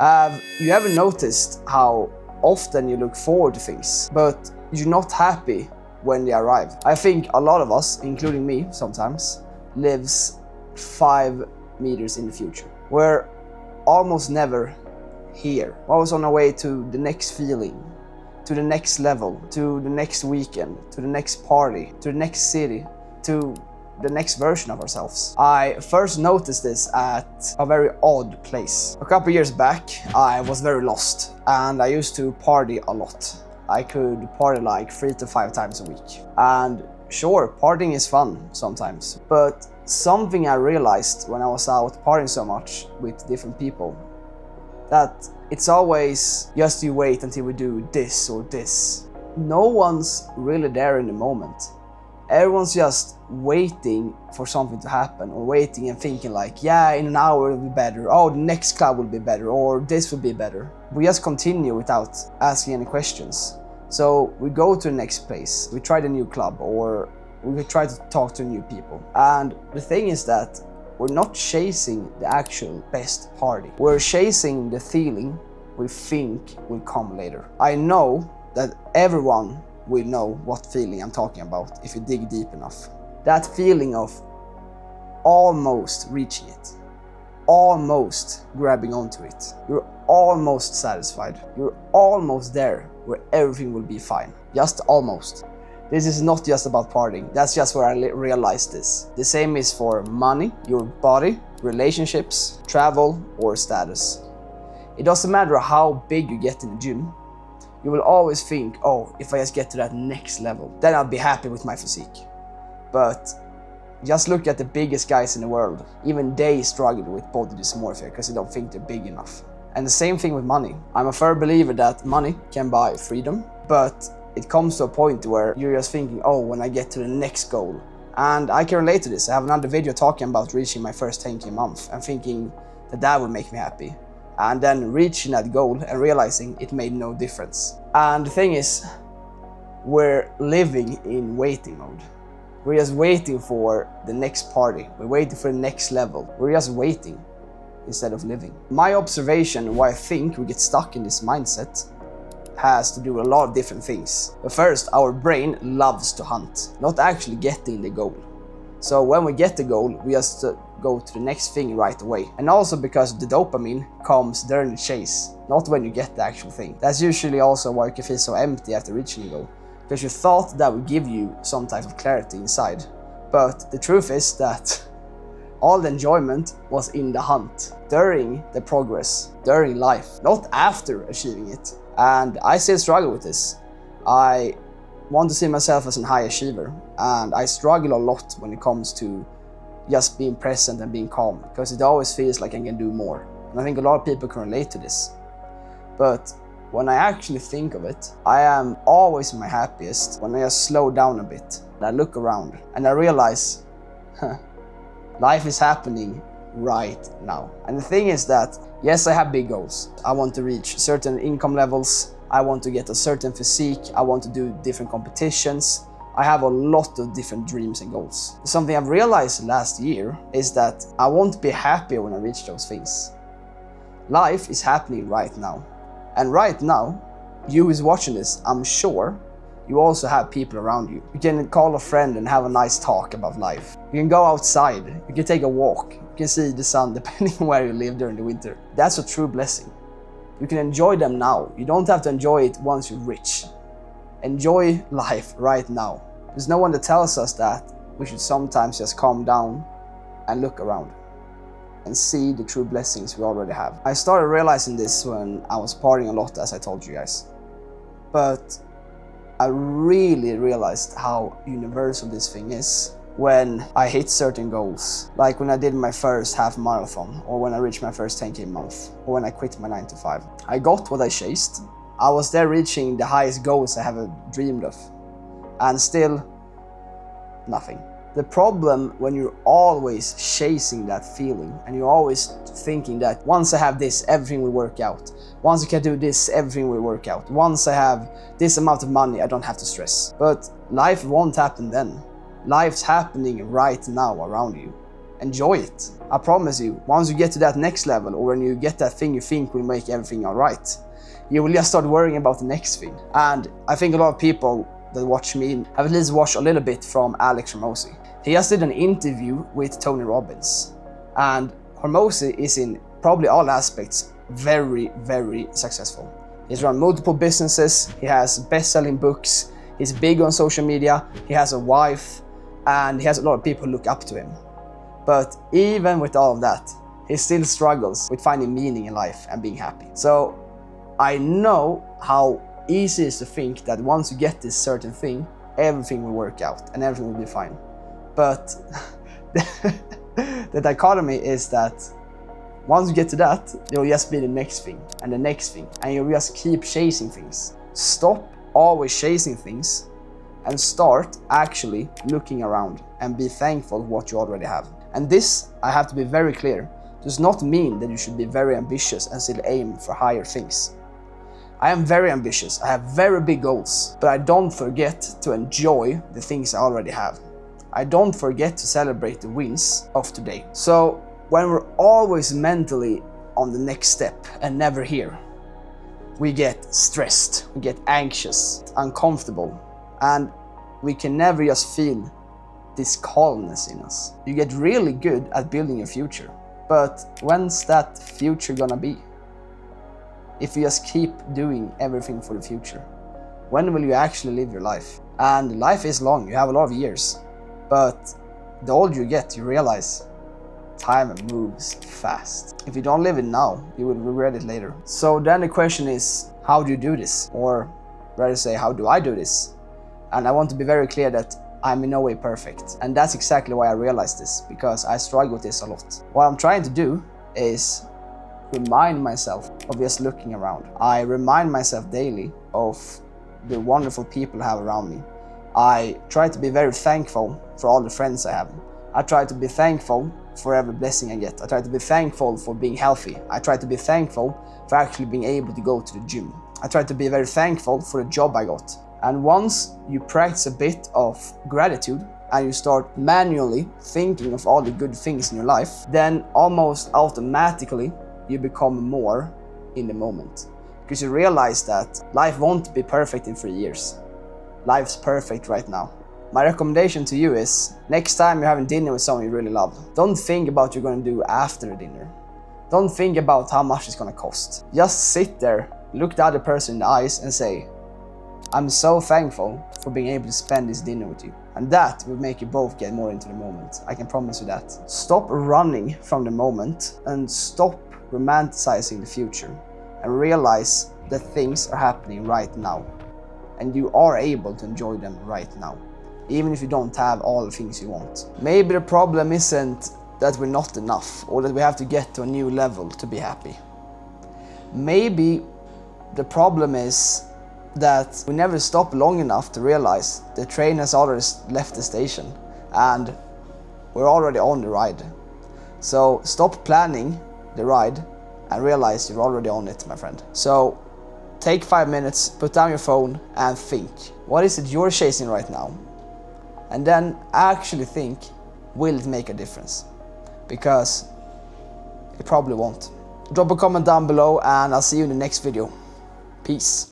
Have you ever noticed how often you look forward to things, but you're not happy when they arrive? I think a lot of us, including me sometimes, lives 5 meters in the future. We're almost never here. We're always on our way to the next feeling, to the next level, to the next weekend, to the next party, to the next city, to the next version of ourselves. I first noticed this at a very odd place. A couple years back, I was very lost and I used to party a lot. I could party like 3 to 5 times a week. And sure, partying is fun sometimes, but something I realized when I was out partying so much with different people, that it's always just you wait until we do this or this. No one's really there in the moment. Everyone's just waiting for something to happen, or waiting and thinking like, yeah, in an hour it'll be better, oh, the next club will be better, or this will be better. We just continue without asking any questions. So we go to the next place, we try the new club, or we try to talk to new people. And the thing is that we're not chasing the actual best party. We're chasing the feeling we think will come later. I know that everyone will know what feeling I'm talking about if you dig deep enough. That feeling of almost reaching it, almost grabbing onto it. You're almost satisfied. You're almost there where everything will be fine. Just almost. This is not just about partying. That's just where I realized this. The same is for money, your body, relationships, travel, or status. It doesn't matter how big you get in the gym. You will always think, oh, if I just get to that next level, then I'll be happy with my physique. But just look at the biggest guys in the world. Even they struggle with body dysmorphia because they don't think they're big enough. And the same thing with money. I'm a firm believer that money can buy freedom, but it comes to a point where you're just thinking, oh, when I get to the next goal. And I can relate to this. I have another video talking about reaching my first 10K a month and thinking that that would make me happy. And then reaching that goal and realizing it made no difference. And the thing is, we're living in waiting mode. We're just waiting for the next party. We're waiting for the next level. We're just waiting instead of living. My observation why I think we get stuck in this mindset has to do with a lot of different things. But first, our brain loves to hunt, not actually getting the goal. So when we get the goal, we just go to the next thing right away. And also because the dopamine comes during the chase, not when you get the actual thing. That's usually also why you can feel so empty after reaching the goal, because you thought that would give you some type of clarity inside. But the truth is that all the enjoyment was in the hunt, during the progress, during life, not after achieving it. And I still struggle with this. I want to see myself as a high achiever, and I struggle a lot when it comes to just being present and being calm, because it always feels like I can do more. And I think a lot of people can relate to this. But when I actually think of it, I am always my happiest when I just slow down a bit and I look around and I realize, life is happening right now. And the thing is that, yes, I have big goals. I want to reach certain income levels. I want to get a certain physique. I want to do different competitions. I have a lot of different dreams and goals. Something I've realized last year is that I won't be happier when I reach those things. Life is happening right now. And right now, you who's watching this, I'm sure you also have people around you. You can call a friend and have a nice talk about life. You can go outside, you can take a walk, you can see the sun depending on where you live during the winter. That's a true blessing. You can enjoy them now. You don't have to enjoy it once you're rich. Enjoy life right now. There's no one that tells us that we should sometimes just calm down and look around and see the true blessings we already have. I started realizing this when I was partying a lot, as I told you guys. But I really realized how universal this thing is when I hit certain goals. Like when I did my first half marathon, or when I reached my first 10K month, or when I quit my 9 to 5. I got what I chased. I was there reaching the highest goals I ever dreamed of. And still, nothing. The problem when you're always chasing that feeling and you're always thinking that once I have this, everything will work out. Once I can do this, everything will work out. Once I have this amount of money, I don't have to stress. But life won't happen then. Life's happening right now around you. enjoy it. I promise you, once you get to that next level, or when you get that thing you think will make everything alright, you will just start worrying about the next thing. And I think a lot of people that watch me have at least watched a little bit from Alex Hormozi. He just did an interview with Tony Robbins, and Hormozi is in probably all aspects very, very successful. He's run multiple businesses, he has best-selling books, he's big on social media, he has a wife, and he has a lot of people who look up to him. But even with all of that, he still struggles with finding meaning in life and being happy. So I know how easy it is to think that once you get this certain thing, everything will work out and everything will be fine. But the dichotomy is that once you get to that, there will just be the next thing and the next thing, and you'll just keep chasing things. Stop always chasing things and start actually looking around and be thankful for what you already have. And this, I have to be very clear, does not mean that you should be very ambitious and still aim for higher things. I am very ambitious, I have very big goals, but I don't forget to enjoy the things I already have. I don't forget to celebrate the wins of today. So when we're always mentally on the next step and never here, we get stressed, we get anxious, uncomfortable, and we can never just feel this calmness in us. You get really good at building your future, but when's that future gonna be? If you just keep doing everything for the future, when will you actually live your life? And life is long, you have a lot of years, but the older you get, you realize time moves fast. If you don't live it now, you will regret it later. So then the question is, how do you do this? Or rather say, how do I do this? And I want to be very clear that I'm in no way perfect. And that's exactly why I realized this, because I struggle with this a lot. What I'm trying to do is remind myself of just looking around. I remind myself daily of the wonderful people I have around me. I try to be very thankful for all the friends I have. I try to be thankful for every blessing I get. I try to be thankful for being healthy. I try to be thankful for actually being able to go to the gym. I try to be very thankful for the job I got. And once you practice a bit of gratitude and you start manually thinking of all the good things in your life, then almost automatically you become more in the moment. Because you realize that life won't be perfect in 3 years. Life's perfect right now. My recommendation to you is, next time you're having dinner with someone you really love, don't think about what you're going to do after the dinner. Don't think about how much it's going to cost. Just sit there, look the other person in the eyes and say, I'm so thankful for being able to spend this dinner with you. And that will make you both get more into the moment. I can promise you that. Stop running from the moment and stop romanticizing the future, and realize that things are happening right now. And you are able to enjoy them right now, even if you don't have all the things you want. Maybe the problem isn't that we're not enough, or that we have to get to a new level to be happy. Maybe the problem is that we never stop long enough to realize the train has already left the station and we're already on the ride. So stop planning the ride and realize you're already on it, my friend. So take 5 minutes, put down your phone and think, what is it you're chasing right now? And then actually think, will it make a difference? Because it probably won't. Drop a comment down below and I'll see you in the next video. Peace.